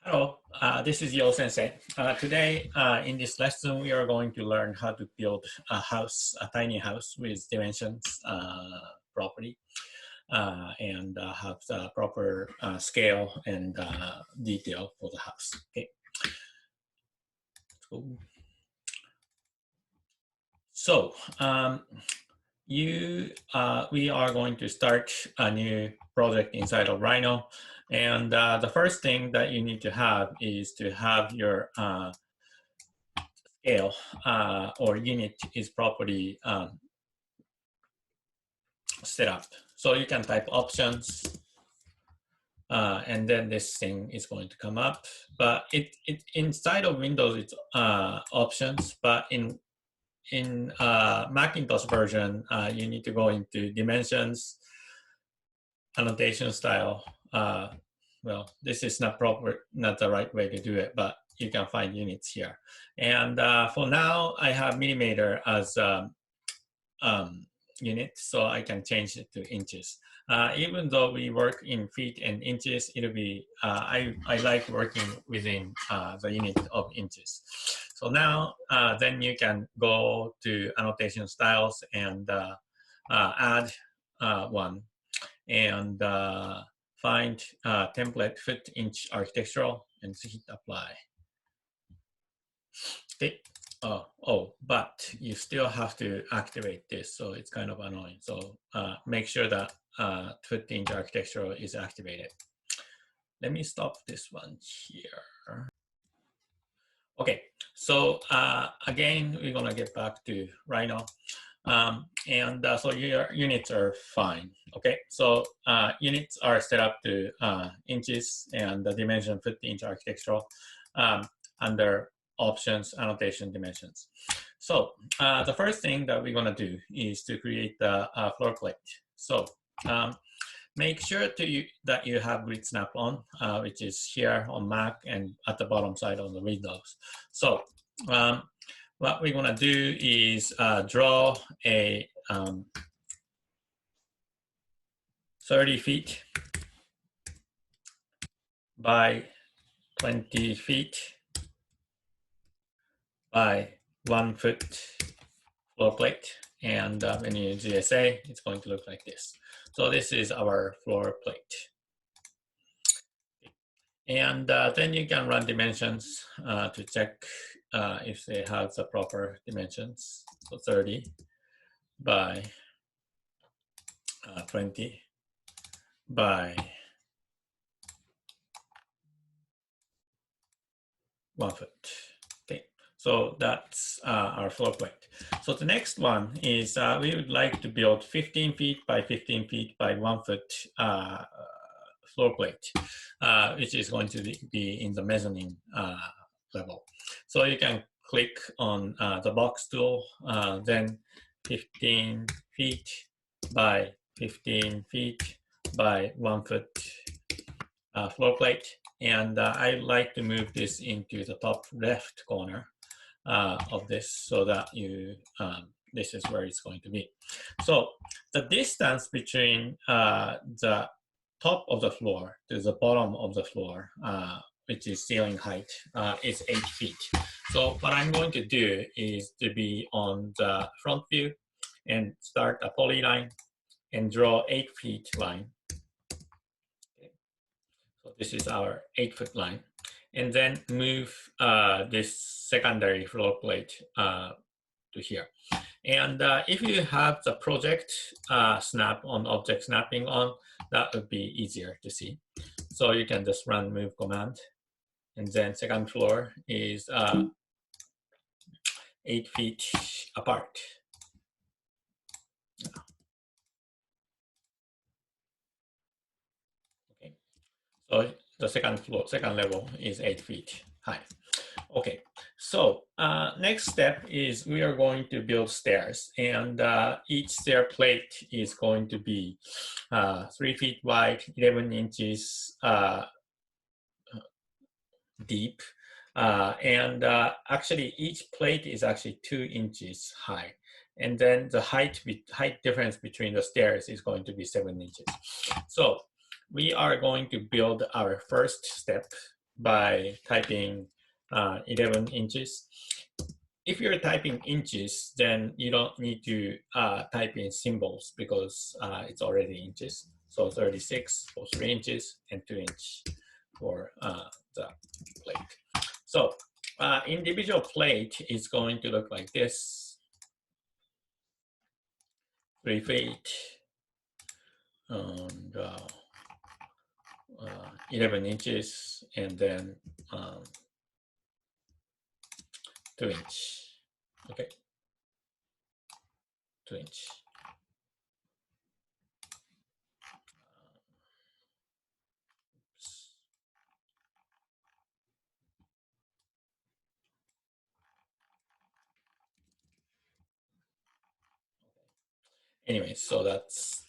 Hello, this is Yo Sensei. Today, in this lesson, we are going to learn how to build a house, a tiny house with dimensions properly, and have the proper scale and detail for the house. Okay. So, we are going to start a new project inside of Rhino. And the first thing that you need to have is to have your scale or unit is properly set up. So you can type options, and then this thing is going to come up. But it inside of Windows it's options, but in Macintosh version you need to go into dimensions, annotation style. Well, this is not the right way to do it, but you can find units here. And for now, I have millimeter as unit, so I can change it to inches. Even though we work in feet and inches, it'll be, I like working within the unit of inches. So now, then you can go to annotation styles and add one and find template foot inch architectural and hit apply. Okay. But you still have to activate this, so it's kind of annoying. So make sure that foot inch architectural is activated. Let me stop this one here. Okay, so again, we're gonna get back to Rhino. So your units are fine. Okay, so units are set up to inches and the dimension 50-inch architectural under options, annotation, dimensions. So the first thing that we're gonna do is to create the floor plate. So make sure that you have grid snap on, which is here on Mac and at the bottom side on the Windows. So what we're gonna do is draw a 30 feet by 20 feet by 1 foot floor plate. And when you use GSA, it's going to look like this. So this is our floor plate. And then you can run dimensions to check if they have the proper dimensions. So 30 by 20 by 1 foot. Okay, so that's our floor plate. So the next one is we would like to build 15 feet by 15 feet by 1 foot floor plate, which is going to be in the mezzanine level. So you can click on the box tool, then 15 feet by 15 feet by 1 foot floor plate. And I like to move this into the top left corner of this so that this is where it's going to be. So the distance between the top of the floor to the bottom of the floor, which is ceiling height, is 8 feet. So what I'm going to do is to be on the front view and start a polyline and draw 8 feet line. Okay. So this is our 8 foot line. And then move this secondary floor plate to here. And if you have the project snap on object snapping on, that would be easier to see. So you can just run move command. And then second floor is 8 feet apart. Okay. So the second level is 8 feet high. Okay, so next step is we are going to build stairs, and each stair plate is going to be 3 feet wide, 11 inches deep, and actually each plate is actually 2 inches high, and then the height difference between the stairs is going to be 7 inches. So we are going to build our first step by typing 11 inches. If you're typing inches, then you don't need to type in symbols because it's already inches. So 36 for 3 inches and 2 inch for the plate. So individual plate is going to look like this. 3 feet and 11 inches and then 2 inch. Okay, 2 inch. Anyway, so that's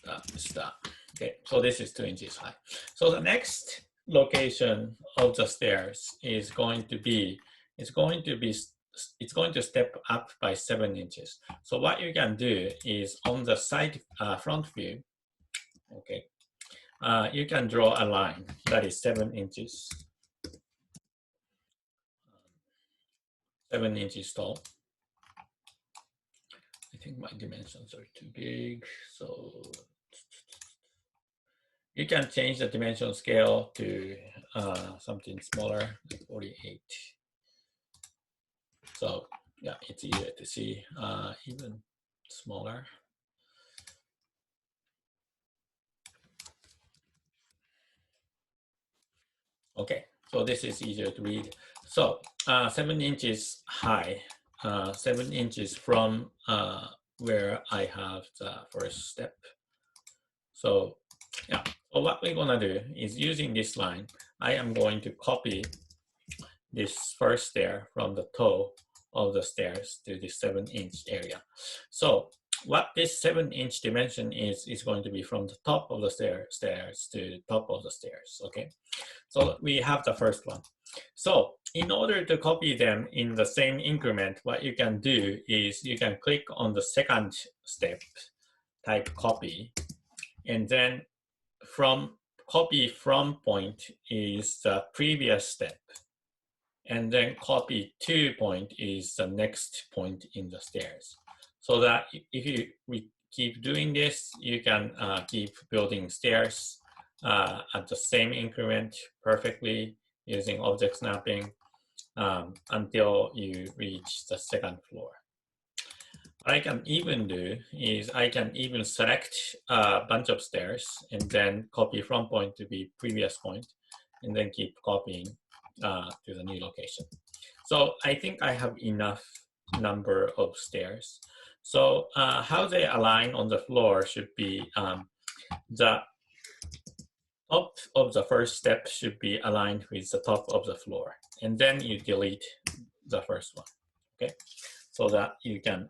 that. Okay, so this is 2 inches high. So the next location of the stairs is going to be, it's going to step up by 7 inches. So what you can do is on the side front view, okay, you can draw a line that is 7 inches, 7 inches tall. I think my dimensions are too big, so you can change the dimension scale to something smaller, like 48. So yeah, it's easier to see, even smaller. Okay, so this is easier to read. So 7 inches high, 7 inches from where I have the first step. So yeah, so what we're gonna do is using this line, I am going to copy this first stair from the toe of the stairs to the 7 inch area. So what this 7 inch dimension is going to be from the top of the stairs to the top of the stairs, okay? So we have the first one. So in order to copy them in the same increment, what you can do is you can click on the second step, type copy, and then from copy from point is the previous step. And then copy to point is the next point in the stairs. So that if we keep doing this, you can keep building stairs at the same increment perfectly using object snapping until you reach the second floor. What I can even do is I can even select a bunch of stairs and then copy from point to the previous point and then keep copying to the new location. So I think I have enough number of stairs. So how they align on the floor should be the top of the first step should be aligned with the top of the floor. And then you delete the first one, okay? So that you can,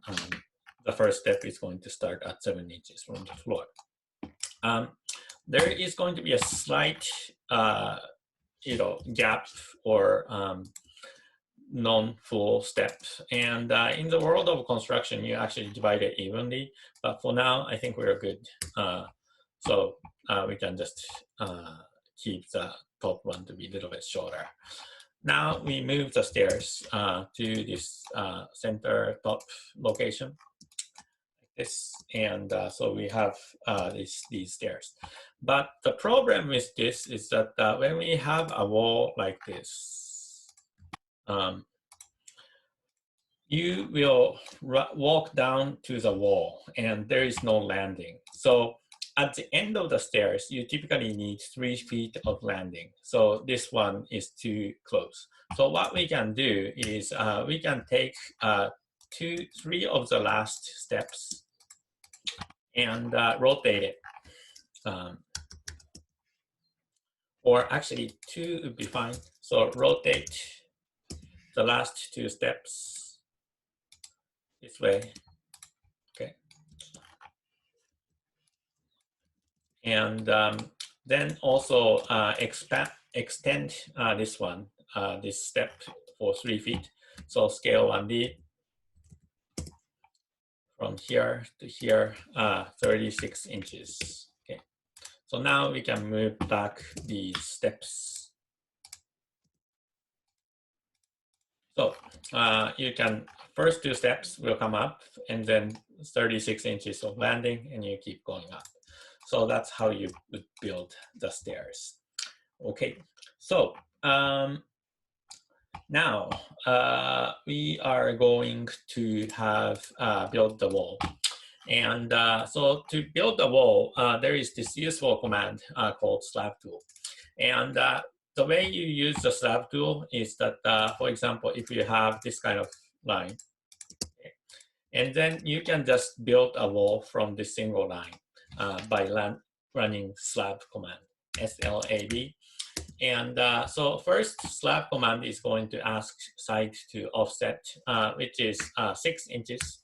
the first step is going to start at 7 inches from the floor. There is going to be a slight gap or non-full step. And in the world of construction, you actually divide it evenly. But for now, I think we're good. So we can just keep the top one to be a little bit shorter. Now we move the stairs to this center top location. This and so we have these stairs. But the problem with this is that when we have a wall like this, you will walk down to the wall and there is no landing. So at the end of the stairs, you typically need 3 feet of landing. So this one is too close. So what we can do is we can take 3 of the last steps and rotate it. Or actually 2 would be fine. So rotate the last 2 steps this way, okay. And then also extend this one, this step for 3 feet. So scale 1D from here to here, 36 inches. Okay. So now we can move back these steps So you can, first two steps will come up and then 36 inches of landing and you keep going up. So that's how you would build the stairs. Okay, so now we are going to have build the wall. And so to build the wall, there is this useful command called slab tool. And the way you use the slab tool is that, for example, if you have this kind of line, and then you can just build a wall from this single line by running slab command, SLAB. And so first slab command is going to ask side to offset, which is 6 inches,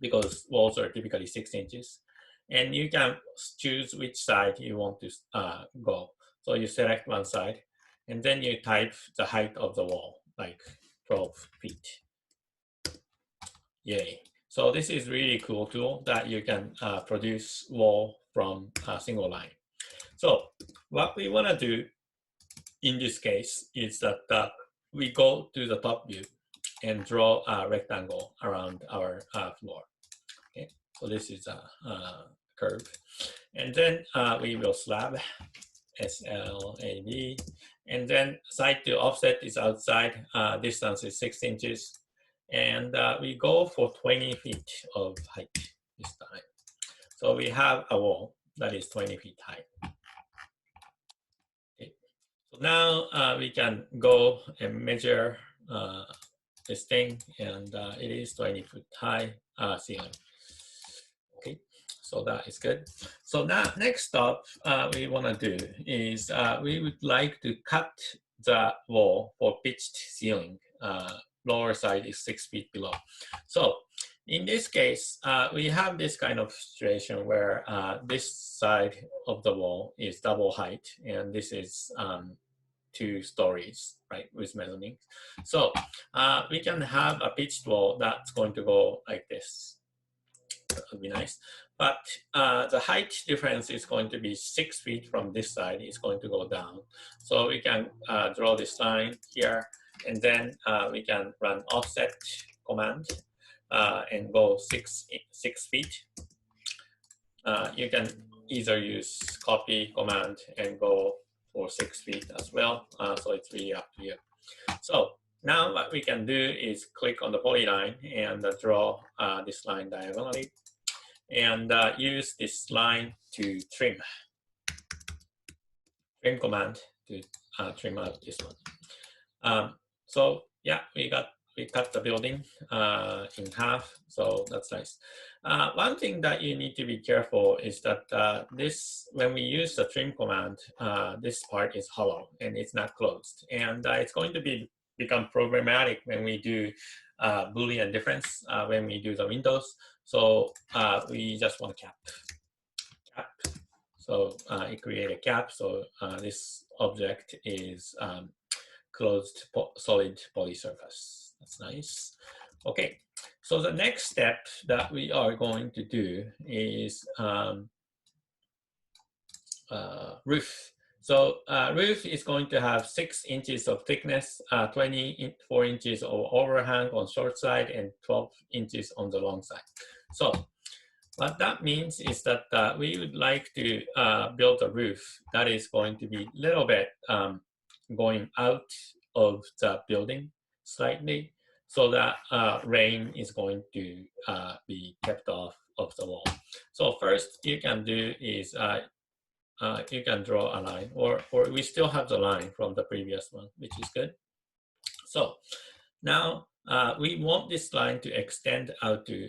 because walls are typically 6 inches. And you can choose which side you want to go. So you select one side, and then you type the height of the wall, like 12 feet. Yay. So this is really cool tool that you can produce wall from a single line. So what we want to do in this case is that we go to the top view and draw a rectangle around our floor. Okay, so this is a curve. And then we will slab, SLAB, and then side to offset is outside, distance is 6 inches. And we go for 20 feet of height this time. So we have a wall that is 20 feet high. Okay. So now we can go and measure this thing, and it is 20 foot high ceiling. Okay, so that is good. So now next up we want to do is we would like to cut the wall for pitched ceiling. Lower side is 6 feet below. So in this case, we have this kind of situation where this side of the wall is double height, and this is 2 stories, right, with mezzanine. So we can have a pitched wall that's going to go like this. That would be nice. But the height difference is going to be 6 feet from this side. It's going to go down. So we can draw this line here, and then we can run offset command and go 6 feet. You can either use copy command and go for 6 feet as well. So it's really up to you. So now what we can do is click on the polyline and draw this line diagonally, and use this line to trim command to trim out this one. So yeah, we cut the building in half, so that's nice. One thing that you need to be careful is that when we use the trim command, this part is hollow and it's not closed, and it's going to become problematic when we do Boolean difference when we do the windows. So we just want to cap. So it create a cap. So this object is closed solid poly surface. That's nice. Okay. So the next step that we are going to do is roof. So roof is going to have 6 inches of thickness, 24 inches of overhang on short side, and 12 inches on the long side. So what that means is that we would like to build a roof that is going to be a little bit going out of the building slightly, so that rain is going to be kept off of the wall. So first you can do is you can draw a line, or we still have the line from the previous one, which is good. So now we want this line to extend out to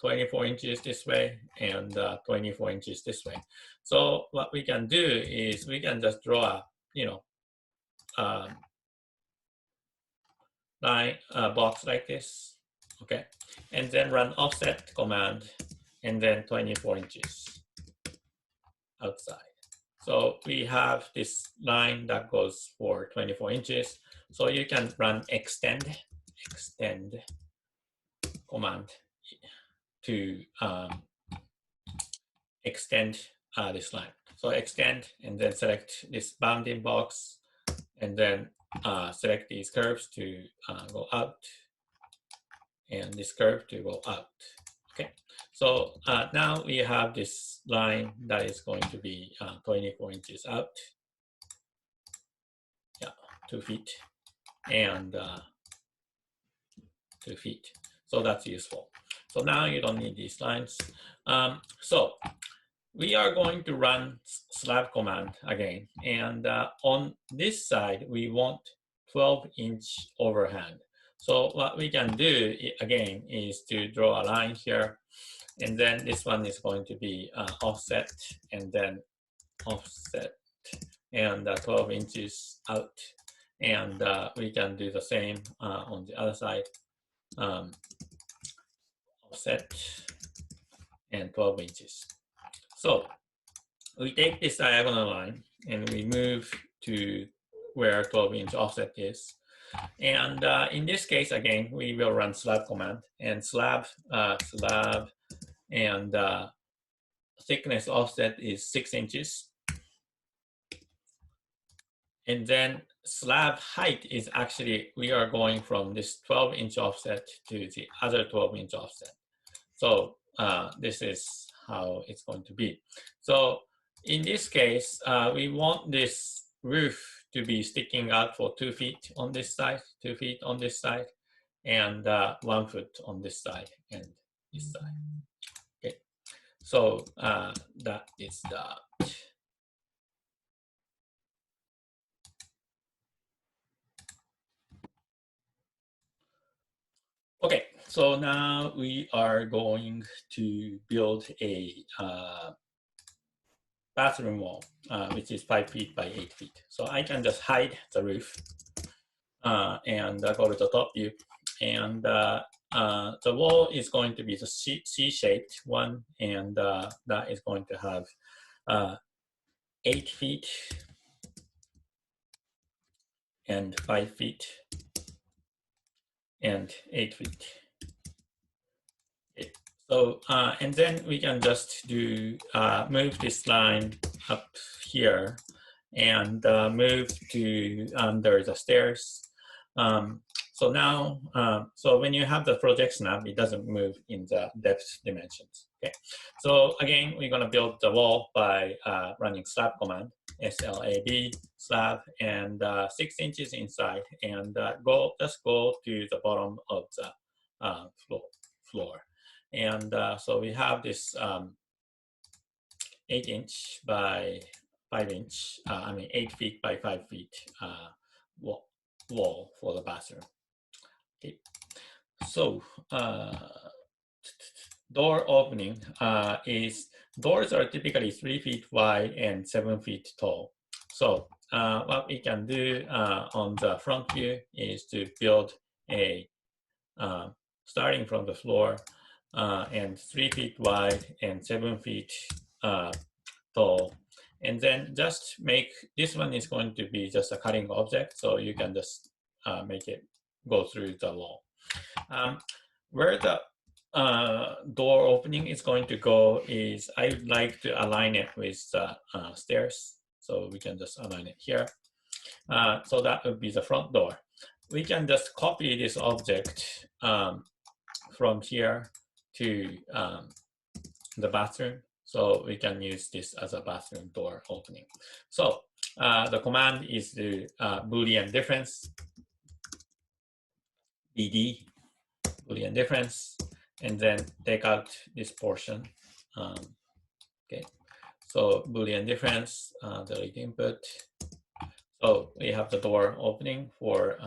24 inches this way and 24 inches this way. So what we can do is we can just draw a line box like this, okay, and then run offset command and then 24 inches outside. So we have this line that goes for 24 inches. So you can run extend command to extend this line. So extend and then select this bounding box and then select these curves to go out, and this curve to go out. Okay, so now we have this line that is going to be 24 inches out. Yeah, 2 feet and 2 feet. So that's useful. So now you don't need these lines. So we are going to run slab command again. And on this side, we want 12-inch overhand. So what we can do, again, is to draw a line here. And then this one is going to be offset, and then offset, and 12 inches out. And we can do the same on the other side. Offset and 12 inches. So we take this diagonal line and we move to where 12-inch offset is. And in this case, again, we will run slab command, and slab and thickness offset is 6 inches. And then slab height is actually, we are going from this 12-inch offset to the other 12-inch offset. So this is how it's going to be. So in this case, we want this roof to be sticking out for 2 feet on this side, 2 feet on this side, and 1 foot on this side and this side. Okay, so that is that. Okay, so now we are going to build a bathroom wall, which is 5 feet by 8 feet. So I can just hide the roof and go to the top view. And the wall is going to be the C-shaped one, and that is going to have 8 feet and 5 feet and 8 feet. Okay. So, and then we can just do move this line up here and move to under the stairs. So now, so when you have the projection up, it doesn't move in the depth dimensions. Okay. So again, we're gonna build the wall by running slab command, SLAB slab, and 6 inches inside, and just go to the bottom of the floor. And so we have this 8-inch by 5-inch, 8 feet by 5 feet wall for the bathroom. Okay, so door opening doors are typically 3 feet wide and 7 feet tall. So what we can do on the front view is to build a starting from the floor and 3 feet wide and 7 feet tall. And then just make, this one is going to be just a cutting object, so you can just make it go through the wall. Where the door opening is going to go is, I would like to align it with the stairs. So we can just align it here. So that would be the front door. We can just copy this object from here to the bathroom. So we can use this as a bathroom door opening. So the command is the Boolean difference, BD, Boolean difference, and then take out this portion. Okay, so Boolean difference, delete input. So we have the door opening for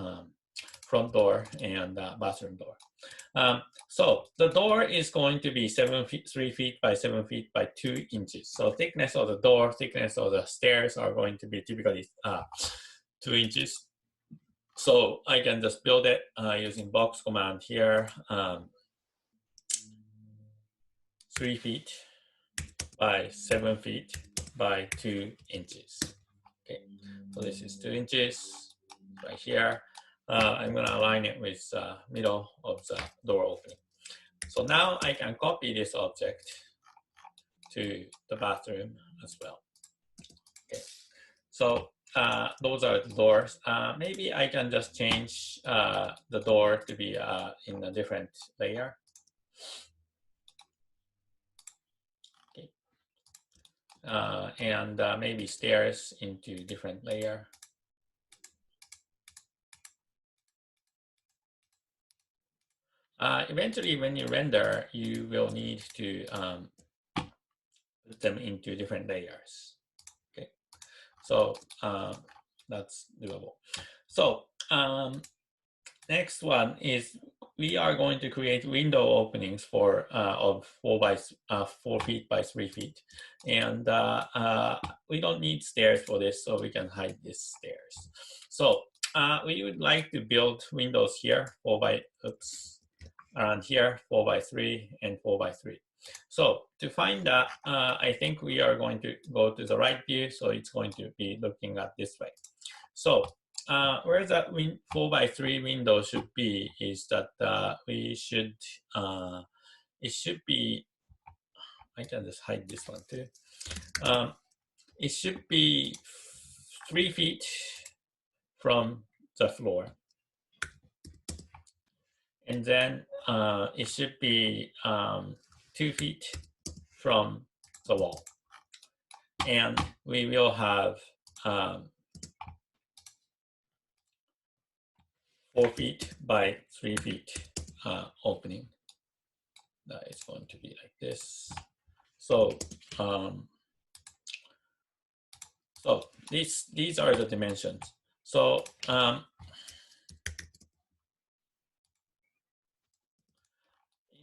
front door and bathroom door. So the door is going to be 3 feet by 7 feet by 2 inches. So thickness of the door, thickness of the stairs are going to be typically 2 inches. So I can just build it using box command here. 3 feet by 7 feet by 2 inches. Okay, so this is 2 inches right here. I'm going to align it with middle of the door opening. So now I can copy this object to the bathroom as well. Okay, so those are the doors. Maybe I can just change the door to be in a different layer. Okay. And maybe stairs into different layer. Eventually, when you render, you will need to put them into different layers. Okay, so that's doable. So next one is we are going to create window openings for of 4 feet by 3 feet, and we don't need stairs for this, so we can hide these stairs. So we would like to build windows here, around here, 4 by 3 and 4 by 3. So to find that, I think we are going to go to the right view, so it's going to be looking at this way. So where that 4 by 3 window should be is that we should, it should be, I can just hide this one too. It should be 3 feet from the floor. And then it should be 2 feet from the wall. And we will have 4 feet by 3 feet opening. That is going to be like this. So, these are the dimensions. So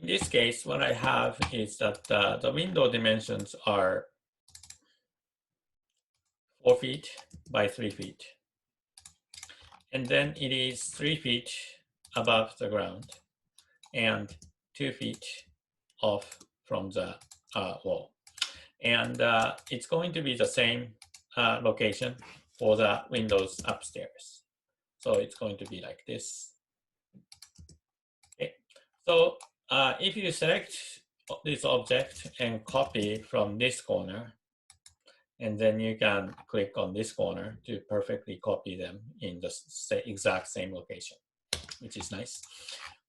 in this case, what I have is that the window dimensions are 4 feet by 3 feet. And then it is 3 feet above the ground and 2 feet off from the wall. And it's going to be the same location for the windows upstairs. So it's going to be like this. Okay. So if you select this object and copy from this corner, and then you can click on this corner to perfectly copy them in the exact same location, which is nice.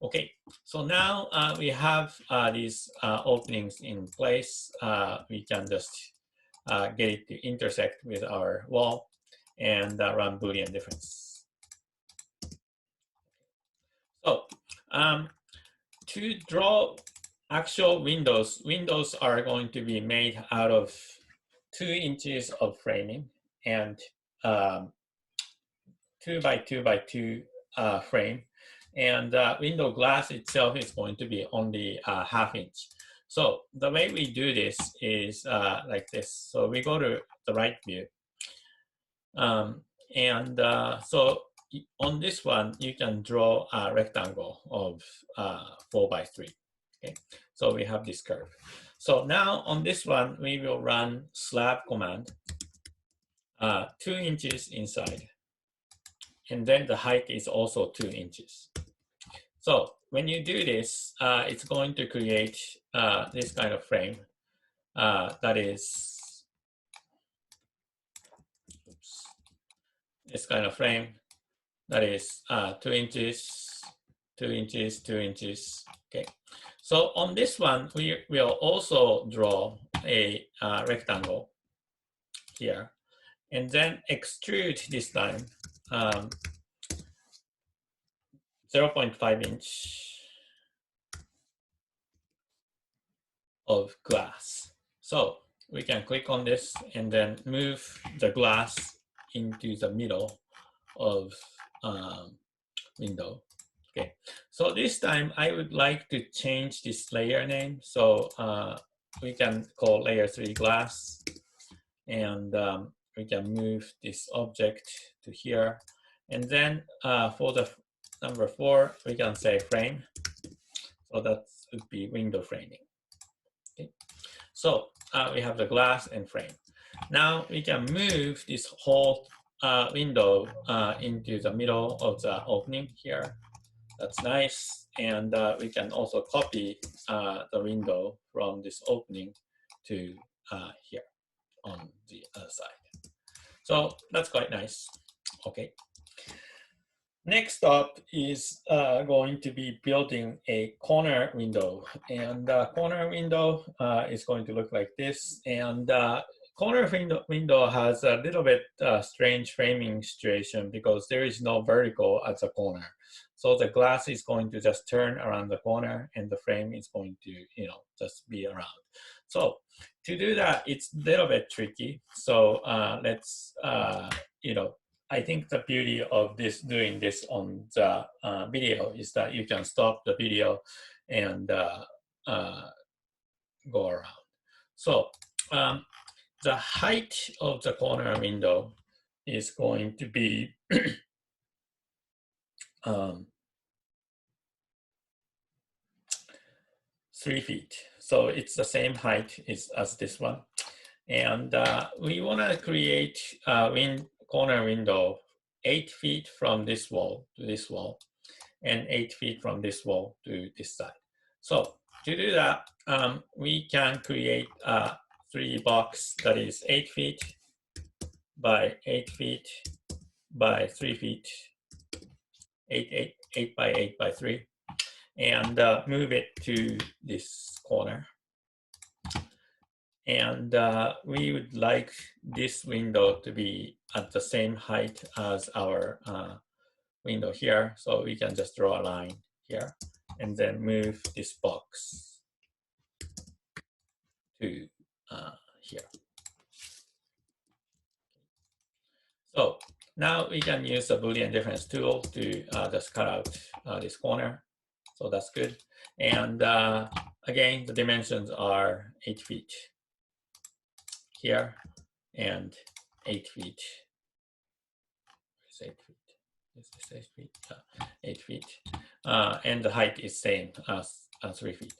Okay, so now we have these openings in place. We can just get it to intersect with our wall and run Boolean difference. So to draw actual windows, windows are going to be made out of 2 inches of framing and 2 by 2 by 2 frame. And window glass itself is going to be only ½ inch. So the way we do this is like this. So we go to the right view. So on this one, you can draw a rectangle of 4 by 3. Okay, so we have this curve. So now on this one, we will run slab command, 2 inches inside. And then the height is also 2 inches. So when you do this, it's going to create this kind of frame that is, this kind of frame that is 2 inches, 2 inches, 2 inches. Okay. So on this one, we will also draw a rectangle here, and then extrude this time 0.5 inch of glass. So we can click on this and then move the glass into the middle of window. Okay, so this time I would like to change this layer name. So we can call layer 3 glass, and we can move this object to here. And then for the number 4, we can say frame. So that would be window framing. Okay, so we have the glass and frame. Now we can move this whole window into the middle of the opening here. That's nice. And we can also copy the window from this opening to here on the other side. So that's quite nice. Okay. Next up is going to be building a corner window. And corner window is going to look like this. And corner window has a little bit strange framing situation because there is no vertical at the corner. So the glass is going to just turn around the corner and the frame is going to, just be around. So to do that, it's a little bit tricky. So let's, I think the beauty of doing this on the video is that you can stop the video and go around. So the height of the corner window is going to be 3 feet. So it's the same height as this one. And we want to create a corner window 8 feet from this wall to this wall and 8 feet from this wall to this side. So to do that, we can create a 3 box that is 8 feet by 8 feet by 3 feet, 8 by 8 by 3, and move it to this corner. And we would like this window to be at the same height as our window here. So we can just draw a line here and then move this box to here. So now we can use the Boolean difference tool to just cut out this corner. So that's good. And again, the dimensions are 8 feet here and 8 feet. It's 8 feet. Is this 8 feet? 8 feet. And the height is same as 3 feet.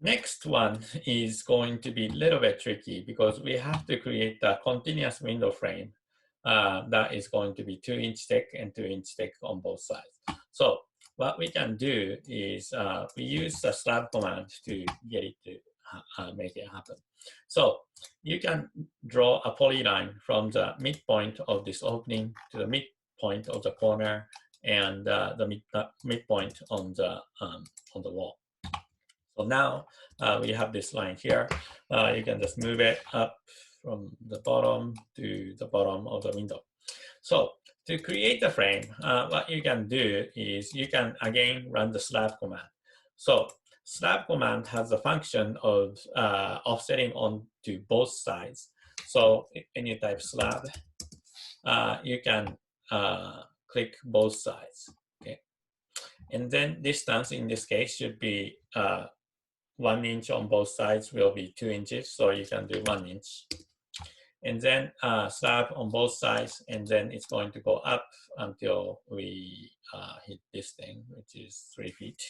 Next one is going to be a little bit tricky because we have to create a continuous window frame that is going to be 2-inch thick and 2-inch thick on both sides. So what we can do is we use the slab command to get it to make it happen. So you can draw a polyline from the midpoint of this opening to the midpoint of the corner and the midpoint on the wall. So now we have this line here. You can just move it up from the bottom to the bottom of the window. So to create the frame, what you can do is you can again run the slab command. So slab command has a function of offsetting onto both sides. So when you type slab, you can click both sides. Okay, and then distance in this case should be 1 inch on both sides will be 2 inches, so you can do 1 inch. And then slab on both sides, and then it's going to go up until we hit this thing, which is 3 feet.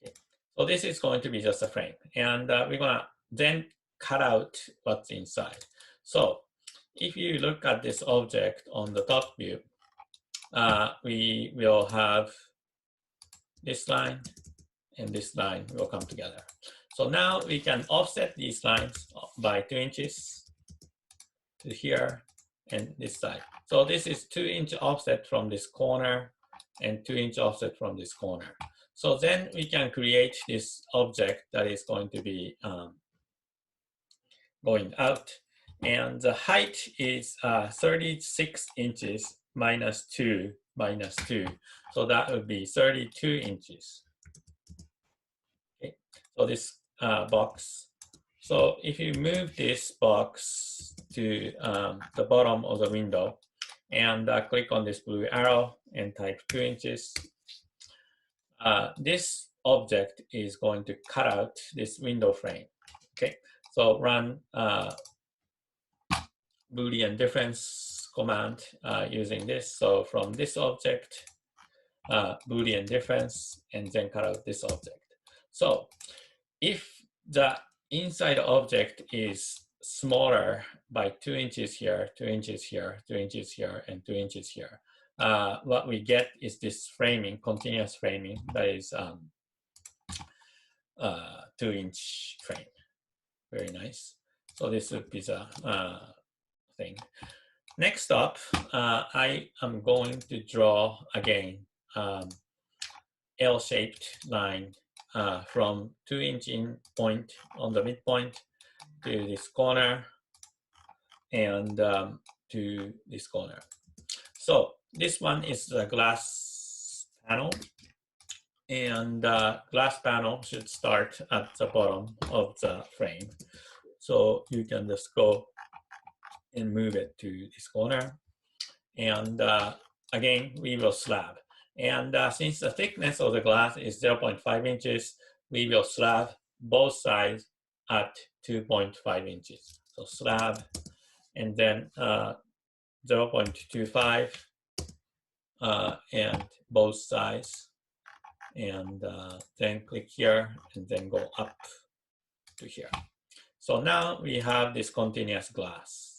Okay. So this is going to be just a frame, and we're gonna then cut out what's inside. So if you look at this object on the top view, we will have this line and this line will come together. So now we can offset these lines by 2 inches to here and this side. So this is 2-inch offset from this corner and 2-inch offset from this corner. So then we can create this object that is going to be going out. And the height is 36 inches minus 2 minus 2. So that would be 32 inches. Okay. So this box. So if you move this box to the bottom of the window and click on this blue arrow and type 2 inches, this object is going to cut out this window frame. Okay, so run Boolean difference command using this. So from this object, Boolean difference, and then cut out this object. So if the inside object is smaller by 2 inches here, 2 inches here, 2 inches here, and 2 inches here, what we get is this framing, continuous framing, that is 2-inch frame. Very nice. So this would be the thing. Next up, I am going to draw again L-shaped line from 2-inch in point on the midpoint to this corner and to this corner. So this one is the glass panel, and glass panel should start at the bottom of the frame. So you can just go and move it to this corner. And again, we will slab. And since the thickness of the glass is 0.5 inches, we will slab both sides at 2.5 inches. So slab, and then 0.25 and both sides, and then click here and then go up to here. So now we have this continuous glass.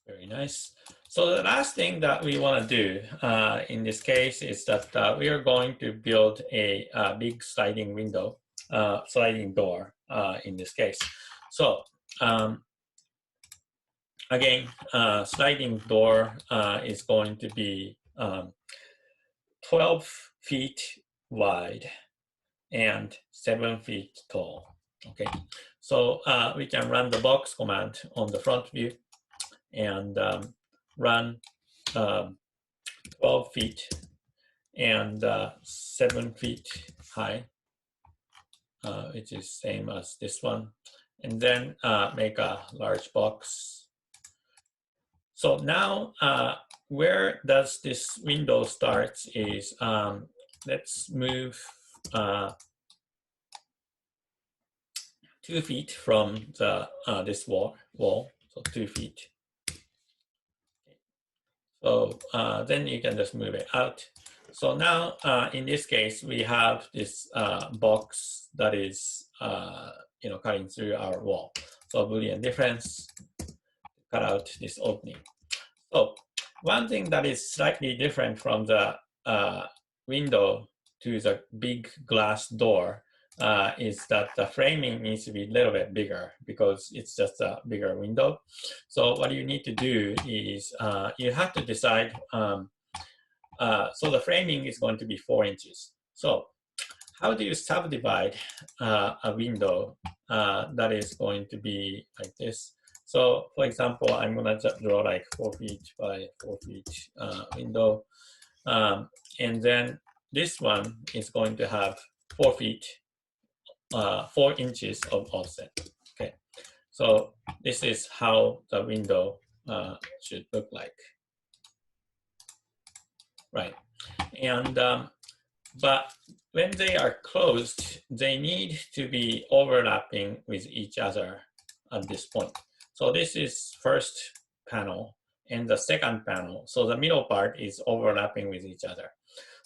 Very nice. So the last thing that we want to do in this case is that we are going to build a big sliding window, sliding door in this case. So again, sliding door is going to be 12 feet wide and 7 feet tall. Okay, so we can run the box command on the front view and run 12 feet and 7 feet high, which is same as this one, and then make a large box. So now where does this window start is, let's move 2 feet from the this wall, so 2 feet. So then you can just move it out. So now in this case, we have this box that is cutting through our wall. So Boolean difference, cut out this opening. So one thing that is slightly different from the window to the big glass door is that the framing needs to be a little bit bigger because it's just a bigger window. So what you need to do is you have to decide, so the framing is going to be 4 inches. So how do you subdivide a window that is going to be like this? So for example, I'm gonna just draw like 4 feet by 4 feet window. And then this one is going to have 4 feet, 4 inches of offset. Okay, so this is how the window should look like, right? And but when they are closed, they need to be overlapping with each other at this point. So this is first panel and the second panel. So the middle part is overlapping with each other.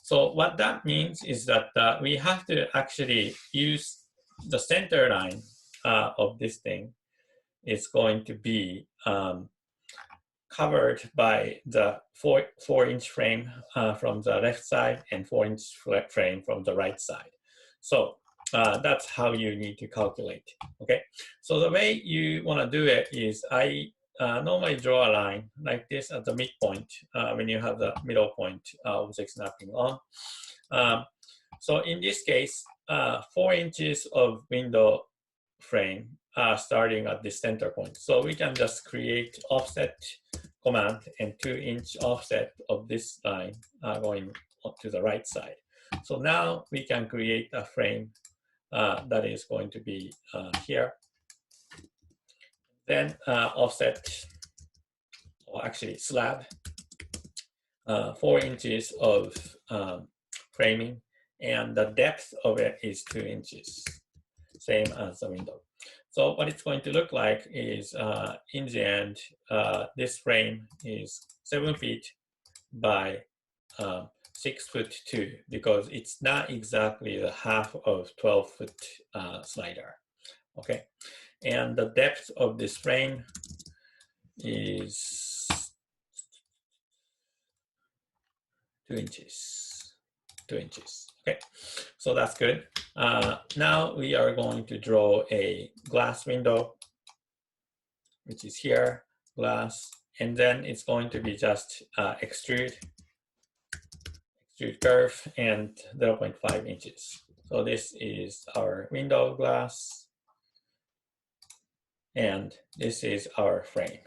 So what that means is that we have to actually use the center line of this thing is going to be covered by the 4-inch frame from the left side and 4-inch frame from the right side. So that's how you need to calculate. Okay, so the way you want to do it is I normally draw a line like this at the midpoint when you have the middle point object snapping on. So in this case, 4 inches of window frame starting at the center point. So we can just create offset command and 2-inch offset of this line going to the right side. So now we can create a frame that is going to be here. Then offset, or actually slab, 4 inches of framing, and the depth of it is 2 inches, same as the window. So what it's going to look like is, in the end, this frame is 7 feet by 6'2", because it's not exactly the half of 12-foot slider. Okay, and the depth of this frame is 2 inches. 2 inches. Okay, so that's good. Now we are going to draw a glass window. which is here, glass, and then it's going to be just extrude curve and 0.5 inches. So this is our window glass, and this is our frame.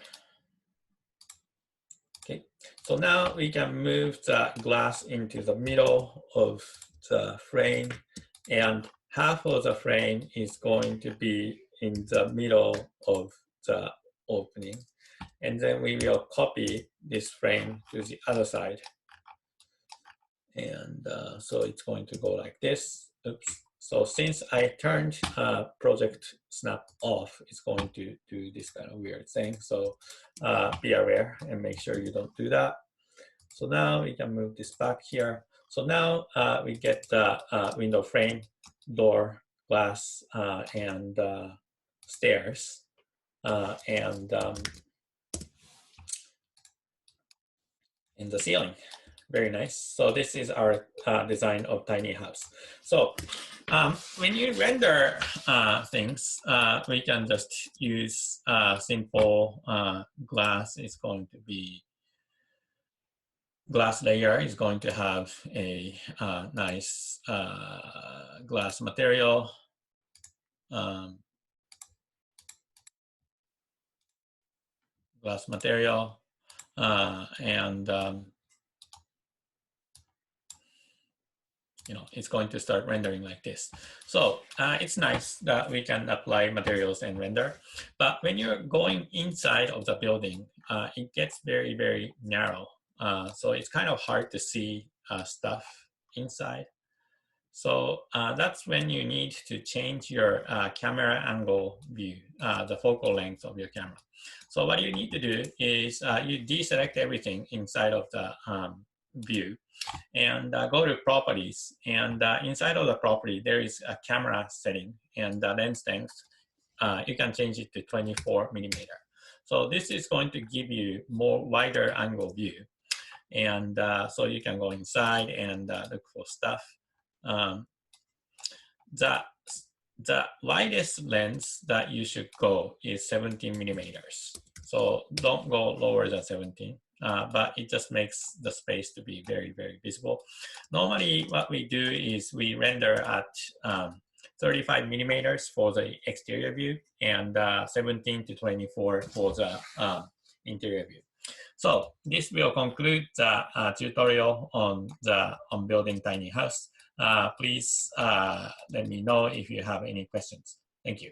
Okay, so now we can move the glass into the middle of the frame, and half of the frame is going to be in the middle of the opening. And then we will copy this frame to the other side. And so it's going to go like this. Oops. So since I turned project snap off, it's going to do this kind of weird thing. So be aware and make sure you don't do that. So now we can move this back here. So now we get the window frame, door, glass, and stairs, and in the ceiling. Very nice. So this is our design of tiny house. So when you render things, we can just use simple glass. It's going to be glass layer is going to have a nice glass material. Glass material, and you know, it's going to start rendering like this. So it's nice that we can apply materials and render, but when you're going inside of the building, it gets very, very narrow. So it's kind of hard to see stuff inside. So that's when you need to change your camera angle view, the focal length of your camera. So what you need to do is you deselect everything inside of the view and go to properties. And inside of the property, there is a camera setting and the lens length. You can change it to 24 millimeter. So this is going to give you more wider angle view. And so you can go inside and look for stuff. The widest lens that you should go is 17 millimeters. So don't go lower than 17, but it just makes the space to be very, very visible. Normally what we do is we render at 35 millimeters for the exterior view and 17 to 24 for the interior view. So this will conclude the tutorial on building tiny house. Please let me know if you have any questions. Thank you.